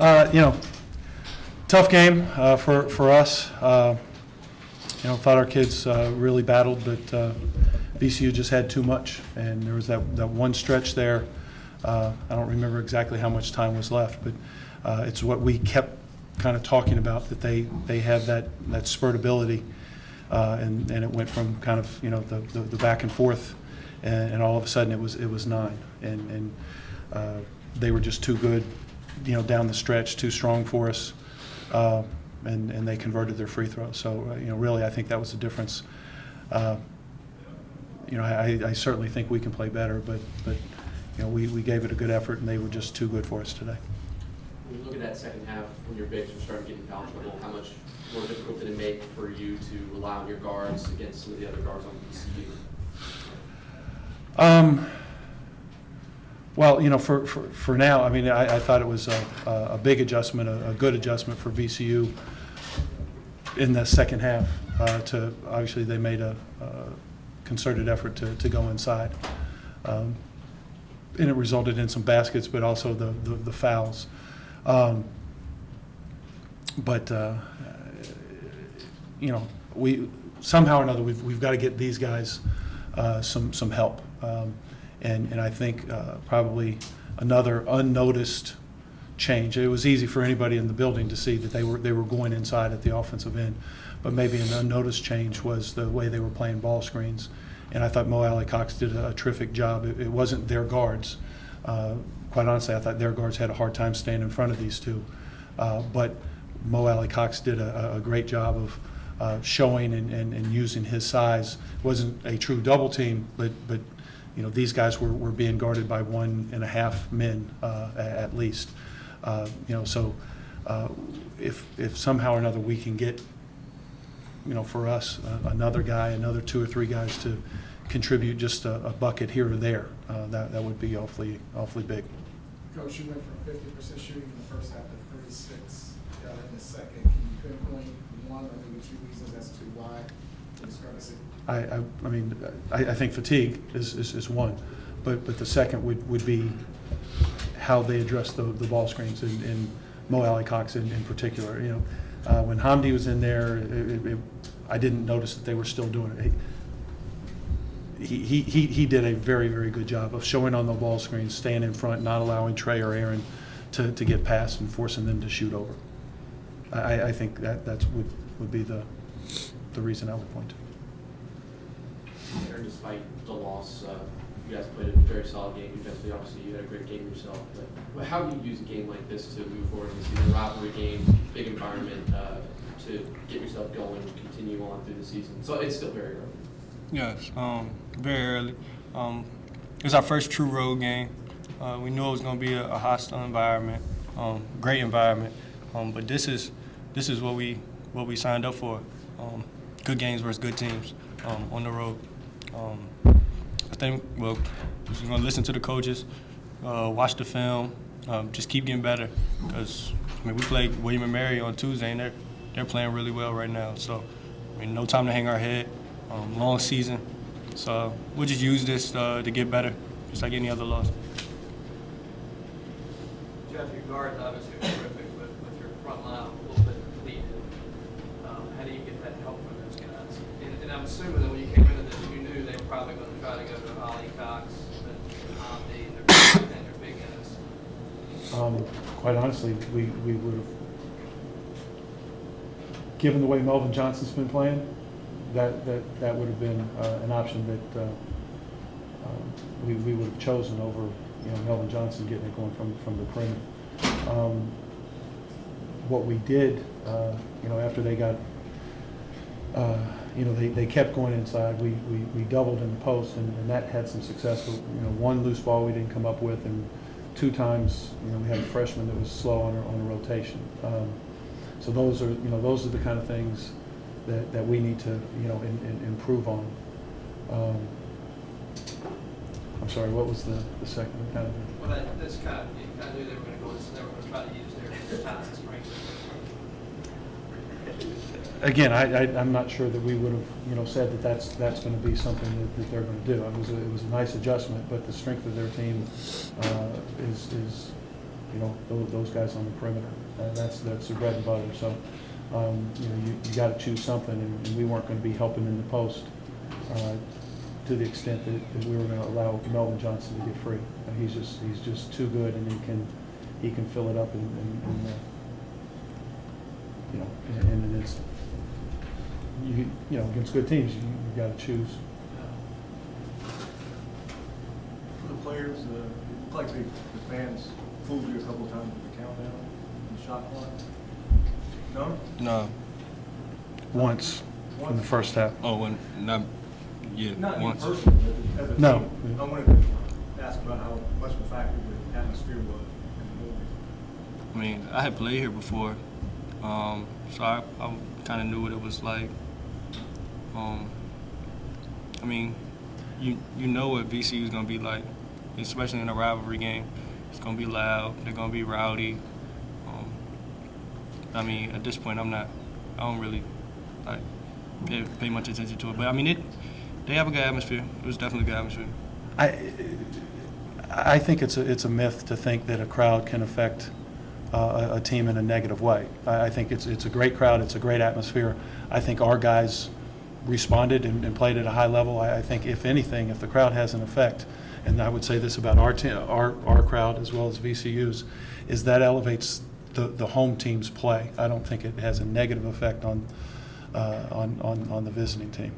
You know, tough game for us. You know, thought our kids really battled, but VCU just had too much, and there was that one stretch there. I don't remember exactly how much time was left, but it's what we kept kind of talking about, that they have that spurtability, and it went from kind of, you know, the back and forth, and all of a sudden it was 9, and they were just too good, you know, down the stretch, too strong for us, and they converted their free throws. So you know, really, I think that was the difference. You know, I certainly think we can play better, but you know, we gave it a good effort, and they were just too good for us today. When you look at that second half, when your bigs were starting to get in foul trouble, how much more difficult did it make for you to rely on your guards against some of the other guards on VCU? Well, you know, for now, I mean, I thought it was a big adjustment, a good adjustment for VCU in the second half. To obviously, they made a concerted effort to go inside, and it resulted in some baskets, but also the fouls. But you know, we somehow or another we've got to get these guys some help, and I think probably another unnoticed change. It was easy for anybody in the building to see that they were going inside at the offensive end, but maybe an unnoticed change was the way they were playing ball screens. And I thought Mo Alley-Cox did a terrific job. It wasn't their guards. Quite honestly, I thought their guards had a hard time staying in front of these two. But Mo Alley-Cox did a great job of showing and using his size. It wasn't a true double team, but you know, these guys were being guarded by 1.5 men at least. You know, so if somehow or another we can get, you know, for us, another guy, another 2 or 3 guys to contribute just a bucket here or there, that would be awfully big. Coach, you went from 50% shooting in the first half to 36 in the second. Can you pinpoint one or maybe 2 reasons as to why the discrepancy? I mean, I think fatigue is one, but the second would be how they address the ball screens, and Mo Alley-Cox in particular. You know, when Hamdi was in there, I didn't notice that they were still doing it. He did a very good job of showing on the ball screens, staying in front, not allowing Trey or Aaron to get past and forcing them to shoot over. I think that would be the reason I would point to. Aaron, despite the loss, you guys played a very solid game defensively. Obviously, you had a great game yourself. But how do you use a game like this to move forward in the season? Rivalry game, big environment, to get yourself going and continue on through the season. So it's still very early. Yes, very early. It's our first true road game. We knew it was going to be a hostile environment, great environment. But this is what we signed up for. Good games versus good teams on the road. I think we're going to listen to the coaches, watch the film, just keep getting better. Because I mean, we played William and Mary on Tuesday, and they're playing really well right now. So I mean, no time to hang our head. Long season, so we'll just use this to get better, just like any other loss. Jeff, your guards obviously are terrific, but with your front line a little bit depleted, how do you get that help from those guys? And I'm assuming that when you came into this, you knew they were probably going to try to go to Alley-Cox and Hamdi and their big guys. Quite honestly, we would have, given the way Melvin Johnson's been playing, that would have been an option that we would have chosen over, you know, Melvin Johnson getting it going from the perimeter. What we did, you know, after they got, you know, they kept going inside. We doubled in the post, and that had some success. But, you know, one loose ball we didn't come up with, and 2 times, you know, we had a freshman that was slow on a rotation. So those are the kind of things that we need to, you know, improve on. I'm sorry, what was the second kind of? Well, that's kind of, I knew they were going to go. They were going to try to use their talents and strengths. Again, I'm not sure that we would have, you know, said that that's going to be something that they're going to do. It was a nice adjustment, but the strength of their team is you know, those guys on the perimeter. That's the bread and butter. So, you know, you got to choose something, and we weren't going to be helping in the post to the extent that we were going to allow Melvin Johnson to get free. He's just too good, and he can fill it up you know, in an instant. You know, against good teams, you got to choose. For the players, it looked like the fans fooled you a couple of times with the countdown and the shot clock. No? No. Once in the first half. Oh, when not yeah. Not you once. personally, but as a No. team. I wanted to ask about how much of a factor the atmosphere was in the movie. I mean, I had played here before, so I kind of knew what it was like. I mean, you know what VCU is gonna be like, especially in a rivalry game. It's gonna be loud. They're gonna be rowdy. I mean, at this point, I don't really like pay much attention to it. But I mean, they have a good atmosphere. It was definitely a good atmosphere. I think it's a myth to think that a crowd can affect a team in a negative way. I think it's a great crowd. It's a great atmosphere. I think our guys responded and played at a high level. I think, if anything, if the crowd has an effect, and I would say this about our team, our crowd as well as VCU's, is that elevates the home team's play. I don't think it has a negative effect on the visiting team.